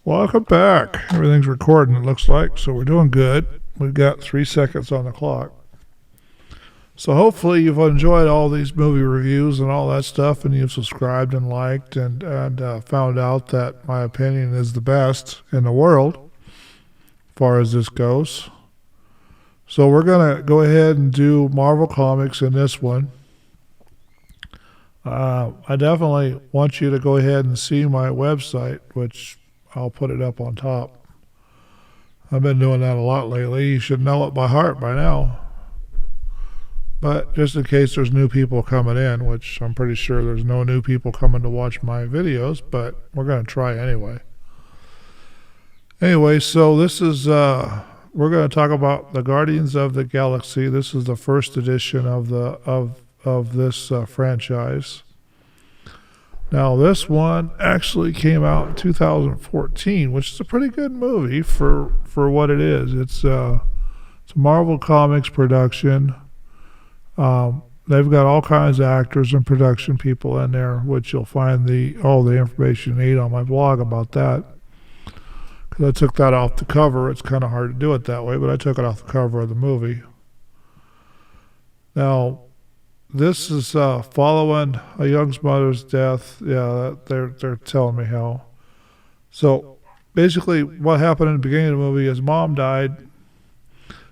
Welcome back. Everything's recording, it looks like, so we're doing good. We've got 3 seconds on the clock. So hopefully you've enjoyed all these movie reviews and all that stuff, and you've subscribed and liked and found out that my opinion is the best in the world as far as this goes. So we're going to go ahead and do Marvel Comics in this one. I definitely want you to go ahead and see my website, which I'll put it up on top. I've been doing that a lot lately. You should know it by heart by now. But just in case there's new people coming in, which I'm pretty sure there's no new people coming to watch my videos, but we're going to try anyway. Anyway, so this is, we're going to talk about the Guardians of the Galaxy. This is the first edition of this franchise. Now, this one actually came out in 2014, which is a pretty good movie for what it is. It's a Marvel Comics production. They've got all kinds of actors and production people in there, which you'll find all the information you need on my blog about that. Because I took that off the cover. It's kind of hard to do it that way, but I took it off the cover of the movie. Now, this is following a young mother's death. Yeah, they're telling me how. So basically what happened in the beginning of the movie is mom died.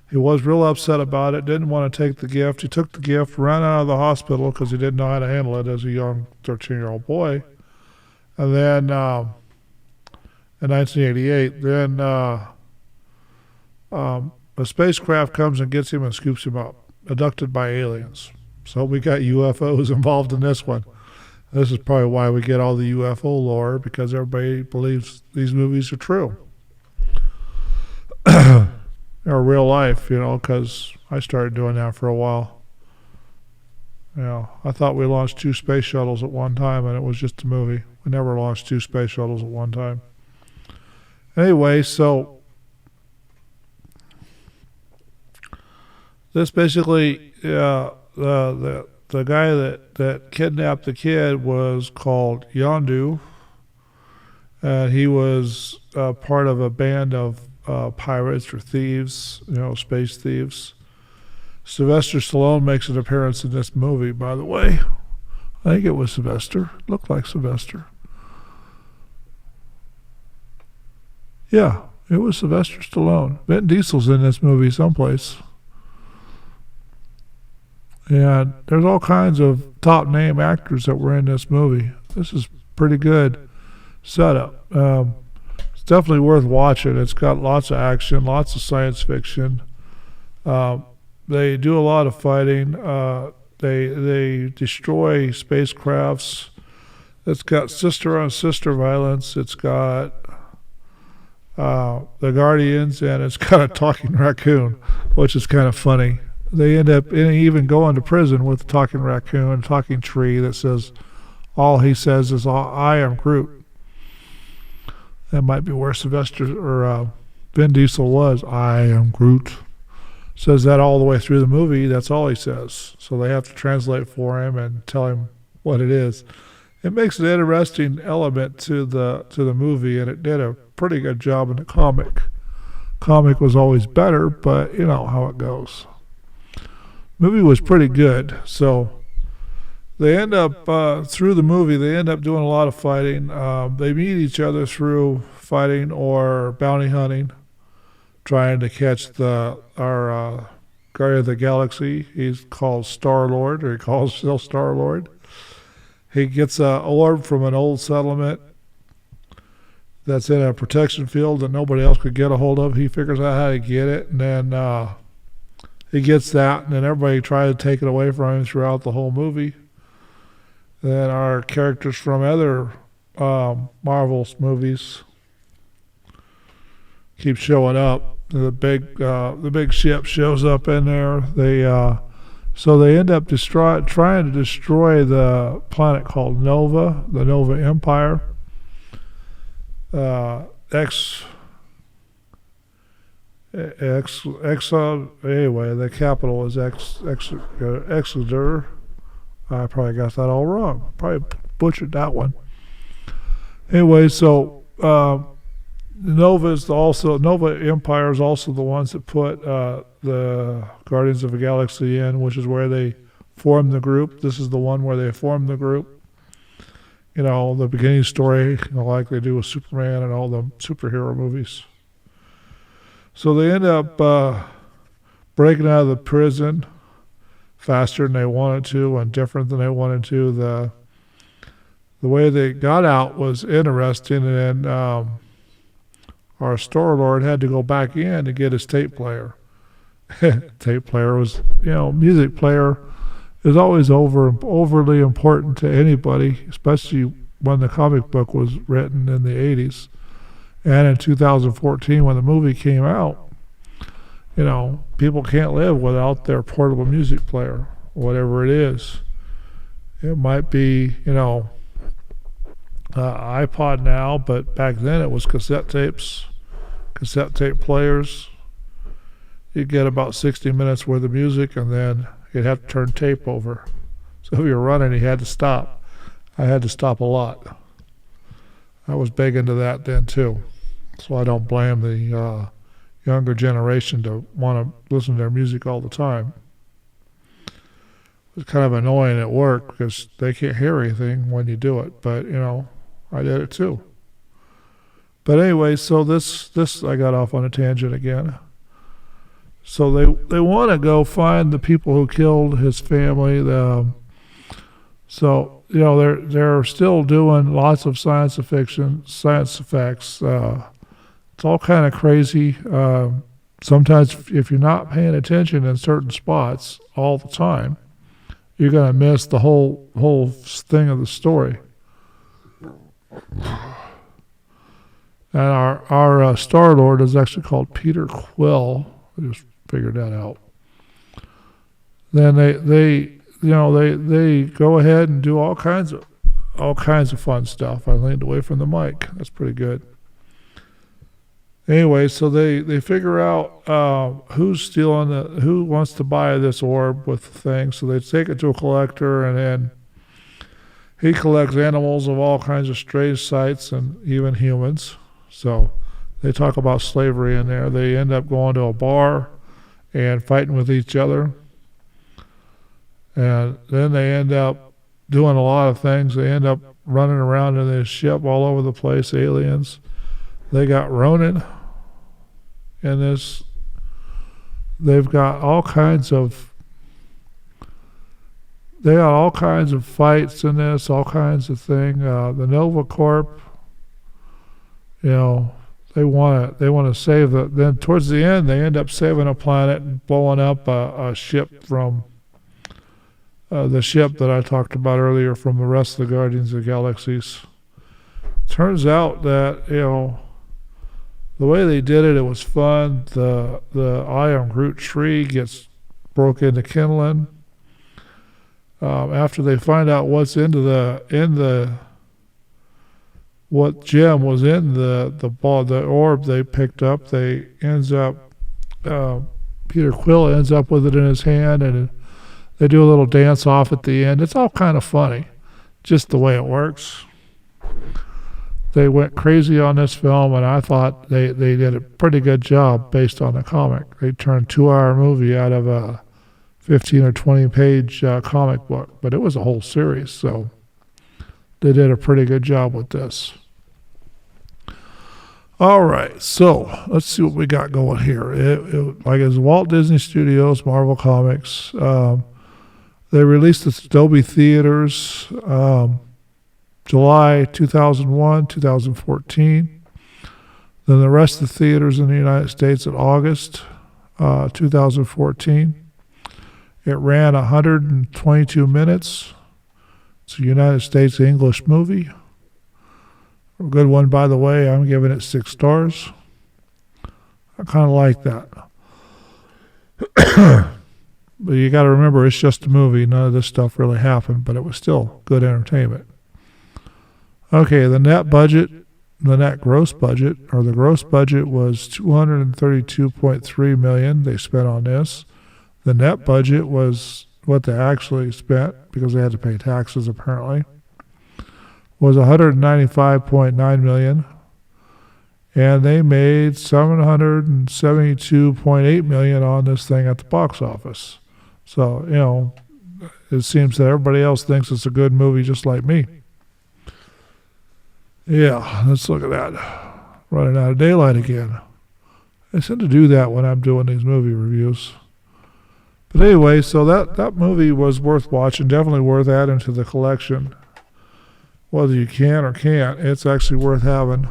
He was real upset about it, didn't want to take the gift. He took the gift, ran out of the hospital because he didn't know how to handle it as a young 13-year-old boy. And then in 1988, then a spacecraft comes and gets him and scoops him up, abducted by aliens. So we got UFOs involved in this one. This is probably why we get all the UFO lore, because everybody believes these movies are true. Or real life, because I started doing that for a while. I thought we launched 2 space shuttles at one time, and it was just a movie. We never launched 2 space shuttles at one time. Anyway, so this basically, the guy that kidnapped the kid was called Yondu, and he was part of a band of pirates or thieves, space thieves. Sylvester Stallone makes an appearance in this movie, by the way. I think it was Sylvester. Looked like Sylvester. Yeah, it was Sylvester Stallone. Vin Diesel's in this movie someplace. And there's all kinds of top name actors that were in this movie. This is pretty good setup. It's definitely worth watching. It's got lots of action, lots of science fiction. They do a lot of fighting. They destroy spacecrafts. It's got sister on sister violence. It's got the Guardians, and it's got a talking raccoon, which is kind of funny. They end up even going to prison with a talking raccoon, a talking tree that says, all he says is, I am Groot. That might be where Sylvester or Vin Diesel was. I am Groot. Says that all the way through the movie. That's all he says. So they have to translate for him and tell him what it is. It makes an interesting element to the movie, and it did a pretty good job in the comic. Comic was always better, but you know how it goes. Movie was pretty good. So they end up through the movie, they end up doing a lot of fighting. They meet each other through fighting or bounty hunting, trying to catch our Guardian of the Galaxy. He's called Star-Lord, or he calls himself Star-Lord. He gets an orb from an old settlement that's in a protection field that nobody else could get a hold of. He figures out how to get it, and then he gets that, and then everybody tries to take it away from him throughout the whole movie. Then our characters from other Marvel movies keep showing up. The big ship shows up in there. So they end up trying to destroy the planet called Nova, the Nova Empire. Anyway, the capital is Exeter. I probably got that all wrong. Probably butchered that one. Anyway, so Nova Empire is also the ones that put the Guardians of the Galaxy in, which is where they formed the group. This is the one where they formed the group. The beginning story, like they do with Superman and all the superhero movies. So they end up breaking out of the prison faster than they wanted to and different than they wanted to. The way they got out was interesting, and our Star-Lord had to go back in to get his tape player. Tape player was, music player is always overly important to anybody, especially when the comic book was written in the 80s. And in 2014, when the movie came out, people can't live without their portable music player, whatever it is. It might be, iPod now, but back then it was cassette tape players. You'd get about 60 minutes worth of music, and then you'd have to turn tape over. So if you were running, you had to stop. I had to stop a lot. I was big into that then too. So I don't blame the younger generation to want to listen to their music all the time. It's kind of annoying at work because they can't hear anything when you do it. But, I did it too. But anyway, so this I got off on a tangent again. So they want to go find the people who killed his family. They're still doing lots of science effects. It's all kind of crazy. Sometimes if you're not paying attention in certain spots all the time, you're going to miss the whole thing of the story. And our Star-Lord is actually called Peter Quill. I just figured that out. Then they go ahead and do all kinds of fun stuff. I leaned away from the mic. That's pretty good. Anyway, so they figure out who wants to buy this orb with the thing. So they take it to a collector, and then he collects animals of all kinds of strange sights and even humans. So they talk about slavery in there. They end up going to a bar and fighting with each other. And then they end up doing a lot of things. They end up running around in this ship all over the place, aliens. They got Ronan in this. They've got all kinds of fights in this, all kinds of things. The Nova Corp, they want to save then towards the end they end up saving a planet and blowing up a ship from the ship that I talked about earlier from the rest of the Guardians of the Galaxies. Turns out that, the way they did it was fun. The I Am Groot tree gets broke into kindling. After they find out what's what gem was in the orb they picked up, Peter Quill ends up with it in his hand, and they do a little dance off at the end. It's all kind of funny, just the way it works. They went crazy on this film, and I thought they did a pretty good job based on the comic. They turned a 2-hour movie out of a 15 or 20 page comic book, but it was a whole series, so they did a pretty good job with this. All right, so let's see what we got going here. It's Walt Disney Studios, Marvel Comics. They released it at Dolby Theaters July 2001, 2014. Then the rest of the theaters in the United States in August 2014. It ran 122 minutes. It's a United States English movie. A good one, by the way. I'm giving it 6 stars. I kind of like that. But you got to remember, it's just a movie. None of this stuff really happened, but it was still good entertainment. Okay, the net gross budget was $232.3 million they spent on this. The net budget was what they actually spent, because they had to pay taxes apparently, was $195.9 million. and they made $772.8 million on this thing at the box office. So, it seems that everybody else thinks it's a good movie just like me. Yeah, let's look at that. Running out of daylight again. I tend to do that when I'm doing these movie reviews. But anyway, so that movie was worth watching, definitely worth adding to the collection. Whether you can or can't, it's actually worth having.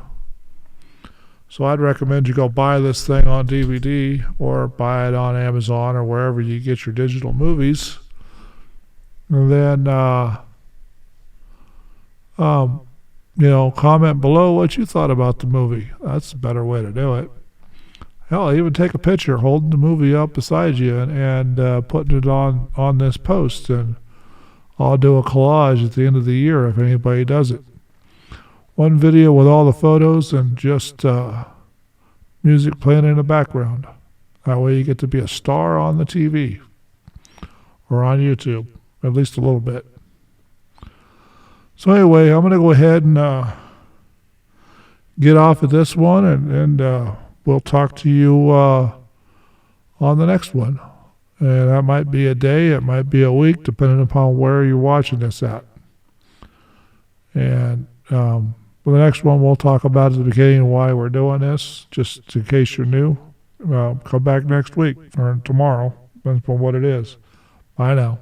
So I'd recommend you go buy this thing on DVD or buy it on Amazon or wherever you get your digital movies. And then, comment below what you thought about the movie. That's a better way to do it. Hell, even take a picture holding the movie up beside you and putting it on this post. And I'll do a collage at the end of the year if anybody does it. One video with all the photos and just music playing in the background. That way you get to be a star on the TV or on YouTube, at least a little bit. So anyway, I'm going to go ahead and get off of this one, and we'll talk to you on the next one. And that might be a day, it might be a week, depending upon where you're watching this at. And for the next one, we'll talk about at the beginning why we're doing this, just in case you're new. Come back next week or tomorrow, depends on what it is. Bye now.